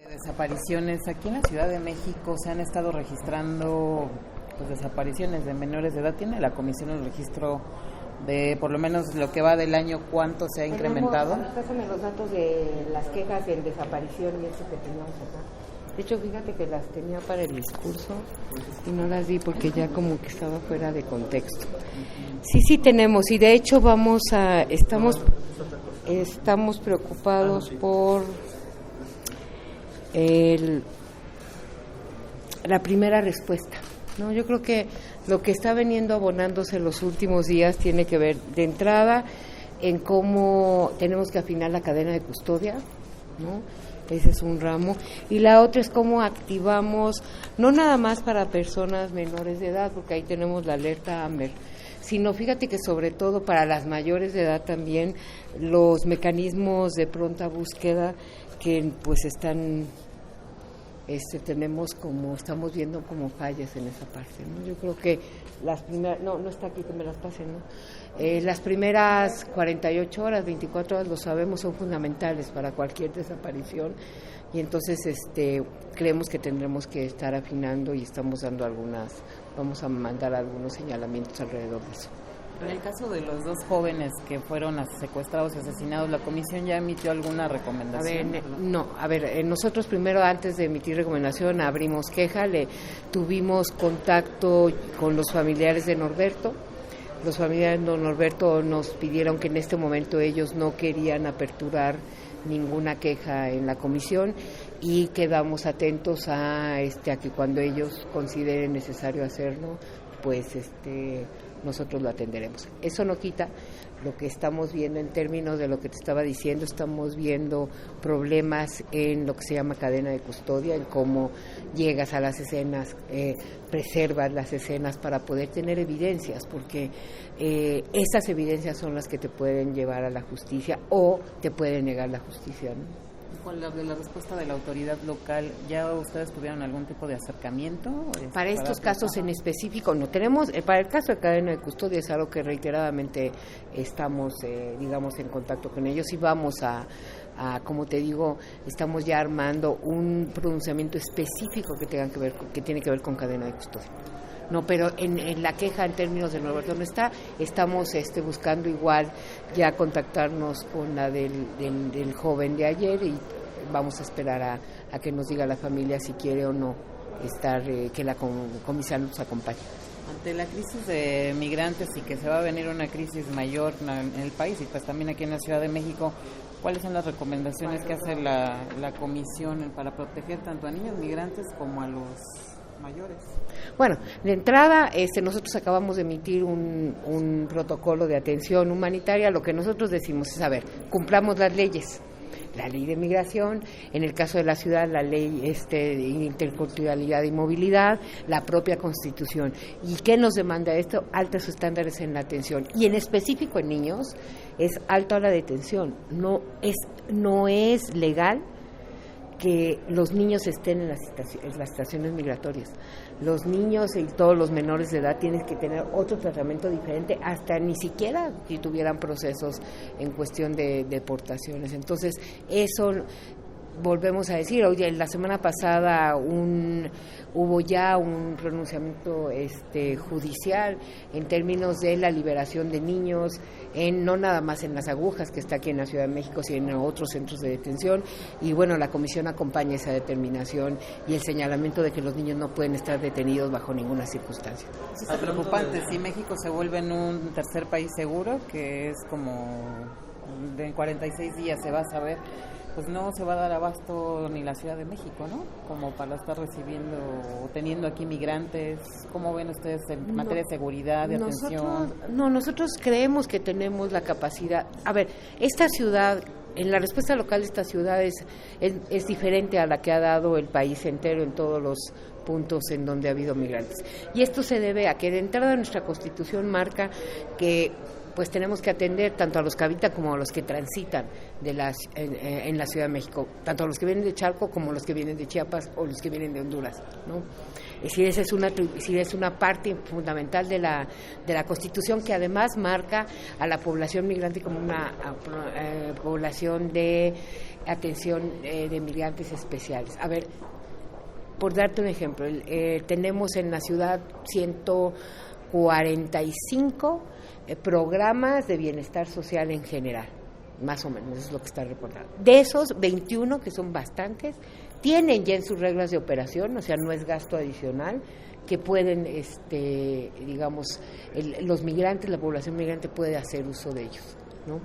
Desapariciones. Aquí en la Ciudad de México se han estado registrando desapariciones de menores de edad. ¿Tiene la comisión el registro de por lo menos lo que va del año? ¿Cuánto se ha incrementado? Pásame los datos de las quejas de desaparición y eso que teníamos acá. De hecho, fíjate que las tenía para el discurso y no las di porque ya como que estaba fuera de contexto. Sí tenemos, y de hecho estamos preocupados por la primera respuesta, ¿no? Yo creo que lo que está veniendo abonándose en los últimos días tiene que ver de entrada en cómo tenemos que afinar la cadena de custodia, ¿no? Ese es un ramo, y la otra es cómo activamos, no nada más para personas menores de edad, porque ahí tenemos la alerta AMBER, sino fíjate que sobre todo para las mayores de edad también los mecanismos de pronta búsqueda que pues están estamos viendo como fallas en esa parte, ¿no? Yo creo que las primeras, no está aquí, que me las pasen, ¿no? Las primeras 48 horas, 24 horas, lo sabemos, son fundamentales para cualquier desaparición, y entonces creemos que tendremos que estar afinando y vamos a mandar algunos señalamientos alrededor de eso. En el caso de los dos jóvenes que fueron secuestrados y asesinados, ¿la comisión ya emitió alguna recomendación? Nosotros primero, antes de emitir recomendación, abrimos queja, tuvimos contacto con los familiares de Norberto. Los familiares de Norberto nos pidieron que en este momento ellos no querían aperturar ninguna queja en la comisión, y quedamos atentos a que cuando ellos consideren necesario hacerlo, pues nosotros lo atenderemos. Eso no quita lo que estamos viendo en términos de lo que te estaba diciendo. Estamos viendo problemas en lo que se llama cadena de custodia, en cómo llegas a las escenas, preservas las escenas para poder tener evidencias, porque esas evidencias son las que te pueden llevar a la justicia o te pueden negar la justicia, ¿no? Con la respuesta de la autoridad local, ¿ya ustedes tuvieron algún tipo de acercamiento? Para estos casos en específico no tenemos. Para el caso de cadena de custodia es algo que reiteradamente estamos, en contacto con ellos, y vamos a, como te digo, estamos ya armando un pronunciamiento específico que tiene que ver con cadena de custodia. No, pero en la queja en términos de Norberto no está. Estamos buscando igual ya contactarnos con la del joven de ayer, y vamos a esperar a que nos diga la familia si quiere o no que la comisión nos acompañe. Ante la crisis de migrantes y que se va a venir una crisis mayor en el país y pues también aquí en la Ciudad de México, ¿cuáles son las recomendaciones que hace la comisión para proteger tanto a niños migrantes como a los mayores? Bueno, de entrada, nosotros acabamos de emitir un protocolo de atención humanitaria. Lo que nosotros decimos es, cumplamos las leyes. La ley de migración, en el caso de la ciudad, la ley de interculturalidad y movilidad, la propia Constitución. ¿Y qué nos demanda esto? Altos estándares en la atención. Y en específico en niños, es alta la detención. No es legal que los niños estén en las estaciones migratorias. Los niños y todos los menores de edad tienen que tener otro tratamiento diferente, hasta ni siquiera si tuvieran procesos en cuestión de deportaciones. Entonces, eso volvemos a decir. Oye, la semana pasada hubo ya un pronunciamiento judicial en términos de la liberación de niños, no nada más en Las Agujas, que está aquí en la Ciudad de México, sino en otros centros de detención, y bueno, la comisión acompaña esa determinación y el señalamiento de que los niños no pueden estar detenidos bajo ninguna circunstancia. Es preocupante si México se vuelve en un tercer país seguro, que es como en 46 días se va a saber, pues no se va a dar abasto ni la Ciudad de México, ¿no? Como para estar recibiendo o teniendo aquí migrantes. ¿Cómo ven ustedes en materia de seguridad, de atención? Nosotros creemos que tenemos la capacidad. Esta ciudad, en la respuesta local de esta ciudad es diferente a la que ha dado el país entero en todos los puntos en donde ha habido migrantes. Y esto se debe a que de entrada nuestra Constitución marca que pues tenemos que atender tanto a los que habitan como a los que transitan en la Ciudad de México, tanto a los que vienen de Chalco como a los que vienen de Chiapas o los que vienen de Honduras, ¿no? Es decir, es una parte fundamental de la Constitución, que además marca a la población migrante como una población de atención de migrantes especiales. A ver, por darte un ejemplo, tenemos en la ciudad 145 programas de bienestar social en general, más o menos, eso es lo que está reportado. De esos, 21, que son bastantes, tienen ya en sus reglas de operación, o sea, no es gasto adicional, que pueden, digamos, los migrantes, la población migrante puede hacer uso de ellos, ¿no?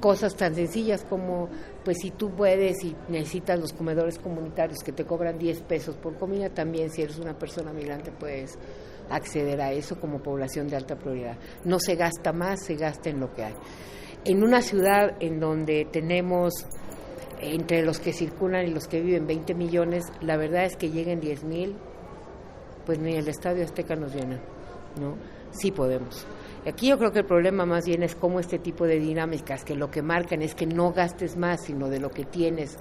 Cosas tan sencillas como, pues si tú puedes y necesitas los comedores comunitarios que te cobran 10 pesos por comida, también si eres una persona migrante puedes acceder a eso como población de alta prioridad. No se gasta más, se gasta en lo que hay. En una ciudad en donde tenemos entre los que circulan y los que viven 20 millones, la verdad es que lleguen 10,000, pues ni el Estadio Azteca nos llena, ¿no? Sí podemos. Aquí yo creo que el problema más bien es cómo este tipo de dinámicas que lo que marcan es que no gastes más, sino de lo que tienes.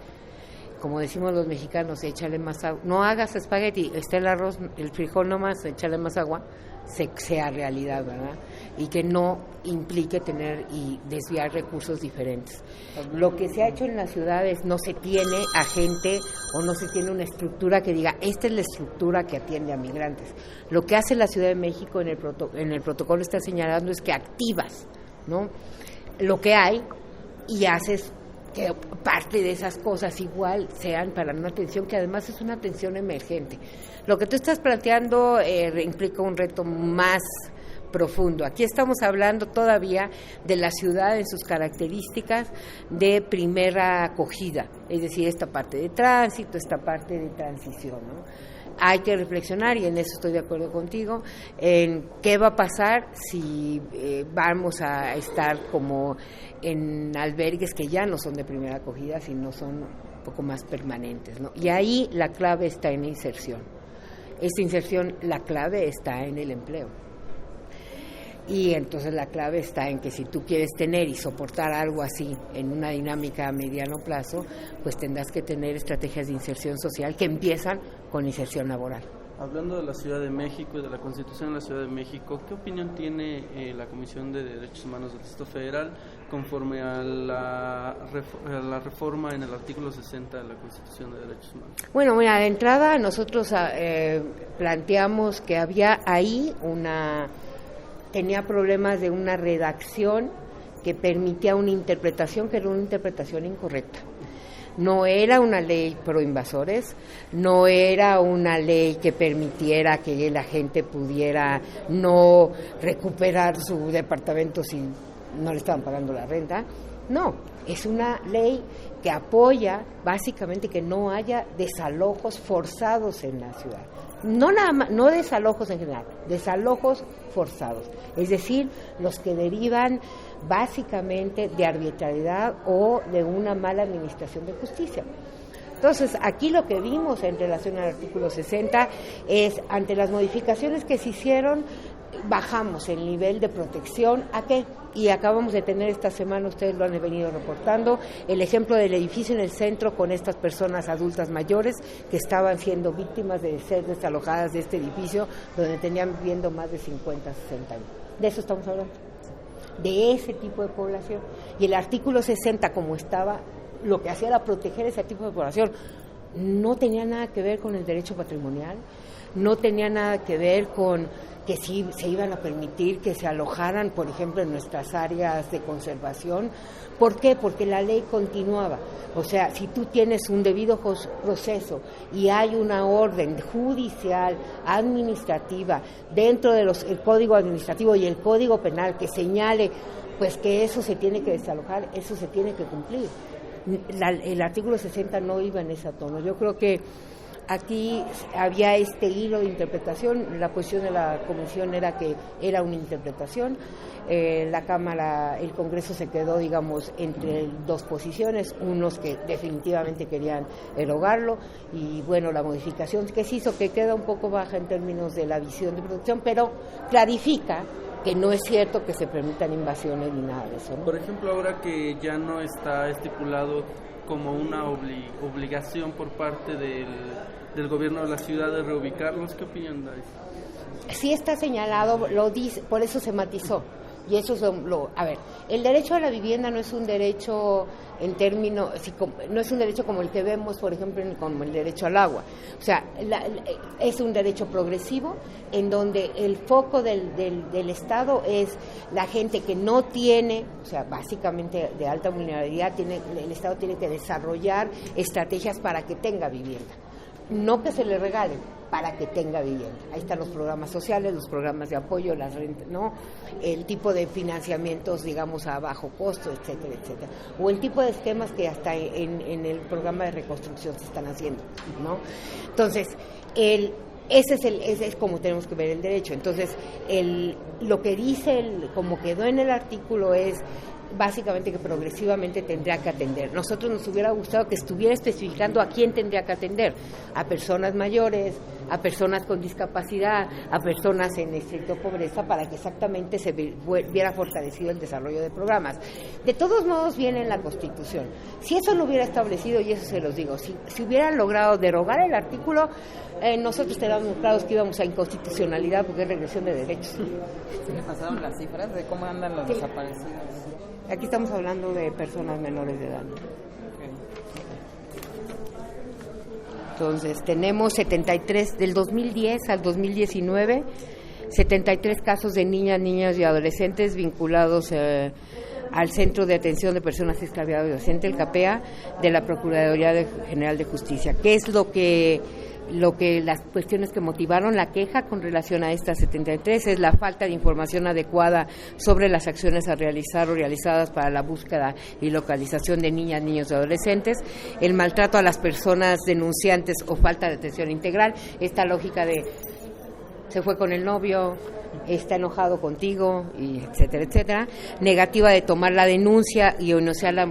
Como decimos los mexicanos, échale más agua. No hagas espagueti, está el arroz, el frijol nomás, échale más agua, sea realidad, ¿verdad? Y que no implique tener y desviar recursos diferentes. Lo que se ha hecho en las ciudades, no se tiene agente o no se tiene una estructura que diga, esta es la estructura que atiende a migrantes. Lo que hace la Ciudad de México en el protocolo está señalando es que activas, ¿no?, lo que hay y haces que parte de esas cosas igual sean para una atención que además es una atención emergente. Lo que tú estás planteando implica un reto más profundo. Aquí estamos hablando todavía de la ciudad en sus características de primera acogida, es decir, esta parte de tránsito, esta parte de transición, ¿no? Hay que reflexionar, y en eso estoy de acuerdo contigo, en qué va a pasar si vamos a estar como en albergues que ya no son de primera acogida, sino son un poco más permanentes, ¿no? Y ahí la clave está en inserción. Esta inserción, la clave está en el empleo. Y entonces la clave está en que si tú quieres tener y soportar algo así en una dinámica a mediano plazo, pues tendrás que tener estrategias de inserción social que empiezan con inserción laboral. Hablando de la Ciudad de México y de la Constitución de la Ciudad de México, ¿qué opinión tiene la Comisión de Derechos Humanos del Distrito Federal conforme a la reforma en el artículo 60 de la Constitución de Derechos Humanos? Bueno, mira, de entrada nosotros planteamos que había ahí tenía problemas de una redacción que permitía una interpretación que era una interpretación incorrecta. No era una ley pro invasores, no era una ley que permitiera que la gente pudiera no recuperar su departamento si no le estaban pagando la renta. No, es una ley que apoya básicamente que no haya desalojos forzados en la ciudad. No nada más, no desalojos en general, desalojos forzados, es decir, los que derivan básicamente de arbitrariedad o de una mala administración de justicia. Entonces, aquí lo que vimos en relación al artículo 60 es, ante las modificaciones que se hicieron, bajamos el nivel de protección. ¿A qué? Y acabamos de tener esta semana, ustedes lo han venido reportando, el ejemplo del edificio en el centro con estas personas adultas mayores que estaban siendo víctimas de ser desalojadas de este edificio donde tenían viviendo más de 50, 60 años. De eso estamos hablando, de ese tipo de población. Y el artículo 60, como estaba, lo que hacía era proteger ese tipo de población. No tenía nada que ver con el derecho patrimonial, no tenía nada que ver con que sí se iban a permitir que se alojaran, por ejemplo, en nuestras áreas de conservación. ¿Por qué? Porque la ley continuaba. O sea, si tú tienes un debido proceso y hay una orden judicial, administrativa, dentro de el Código Administrativo y el Código Penal que señale pues que eso se tiene que desalojar, eso se tiene que cumplir. El artículo 60 no iba en ese tono. Yo creo que aquí había este hilo de interpretación. La posición de la Comisión era que era una interpretación. La Cámara, el Congreso se quedó, digamos, entre dos posiciones, unos que definitivamente querían erogarlo, y bueno, la modificación que se hizo, que queda un poco baja en términos de la visión de protección, pero clarifica que no es cierto que se permitan invasiones ni nada de eso, ¿no? Por ejemplo, ahora que ya no está estipulado como una obligación por parte del del gobierno de la ciudad de reubicarlos. ¿Qué opinión dais? Sí está señalado, lo dice, por eso se matizó. Y eso es a ver, el derecho a la vivienda no es un derecho en términos, no es un derecho como el que vemos, por ejemplo, como el derecho al agua. O sea, es un derecho progresivo en donde el foco del Estado es la gente que no tiene, o sea, básicamente de alta vulnerabilidad, el Estado tiene que desarrollar estrategias para que tenga vivienda. No que se le regalen, para que tenga vivienda. Ahí están los programas sociales, los programas de apoyo, las rentas, ¿no? El tipo de financiamientos, digamos, a bajo costo, etcétera, etcétera. O el tipo de esquemas que hasta en el programa de reconstrucción se están haciendo, ¿no? Entonces, ese es como tenemos que ver el derecho. Entonces, lo que dice, como quedó en el artículo es básicamente que progresivamente tendrá que atender. Nosotros nos hubiera gustado que estuviera especificando a quién tendría que atender, a personas mayores, a personas con discapacidad, a personas en estricta pobreza, para que exactamente se viera fortalecido el desarrollo de programas. De todos modos viene en la Constitución. Si eso lo hubiera establecido, y eso se los digo, si hubieran logrado derogar el artículo, nosotros teníamos claros que íbamos a inconstitucionalidad porque es regresión de derechos. ¿Sí le pasaron las cifras de cómo andan los desaparecidos? Aquí estamos hablando de personas menores de edad. Entonces, tenemos 73, del 2010 al 2019, 73 casos de niñas y adolescentes vinculados al Centro de Atención de Personas Extraviadas y Adolescentes, el CAPEA, de la Procuraduría General de Justicia. ¿Qué es lo que las cuestiones que motivaron la queja con relación a estas 73 es la falta de información adecuada sobre las acciones a realizar o realizadas para la búsqueda y localización de niñas, niños y adolescentes, el maltrato a las personas denunciantes o falta de atención integral, esta lógica de se fue con el novio, está enojado contigo, y etcétera, etcétera. Negativa de tomar la denuncia y iniciar la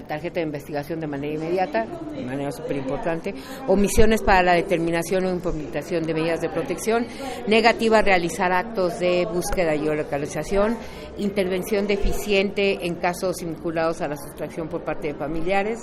tarjeta de investigación de manera inmediata, de manera súper importante. Omisiones para la determinación o implementación de medidas de protección. Negativa a realizar actos de búsqueda y localización. Intervención deficiente en casos vinculados a la sustracción por parte de familiares.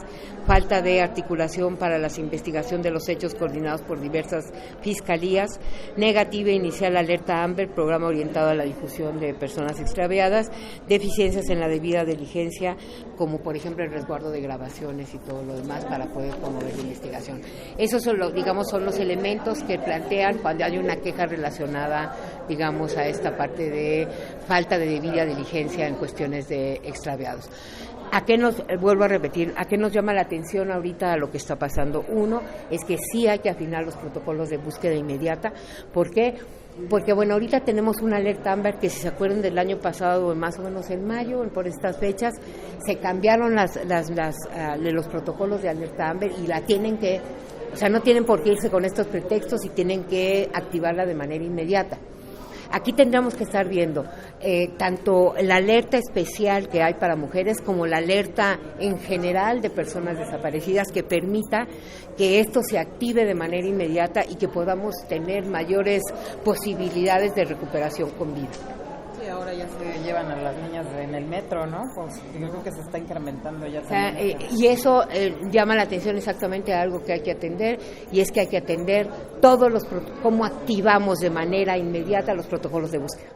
Falta de articulación para la investigación de los hechos coordinados por diversas fiscalías. Negativa a iniciar la alerta AMBER, programa orientado a la difusión de personas extraviadas, deficiencias en la debida diligencia, como por ejemplo el resguardo de grabaciones y todo lo demás para poder promover la investigación. Esos son los elementos que plantean cuando hay una queja relacionada, digamos, a esta parte de falta de debida diligencia en cuestiones de extraviados. Vuelvo a repetir, ¿a qué nos llama la atención ahorita a lo que está pasando? Uno, es que sí hay que afinar los protocolos de búsqueda inmediata. ¿Por qué? Porque, bueno, ahorita tenemos una alerta AMBER que, si se acuerdan del año pasado, más o menos en mayo, por estas fechas, se cambiaron los protocolos de alerta AMBER y la tienen que, o sea, no tienen por qué irse con estos pretextos y tienen que activarla de manera inmediata. Aquí tendríamos que estar viendo tanto la alerta especial que hay para mujeres como la alerta en general de personas desaparecidas que permita que esto se active de manera inmediata y que podamos tener mayores posibilidades de recuperación con vida. Sí, ahora ya se llevan a las niñas en el metro, ¿no? Pues yo creo que se está incrementando ya. Y eso llama la atención exactamente a algo que hay que atender, y es que hay que atender cómo activamos de manera inmediata los protocolos de búsqueda.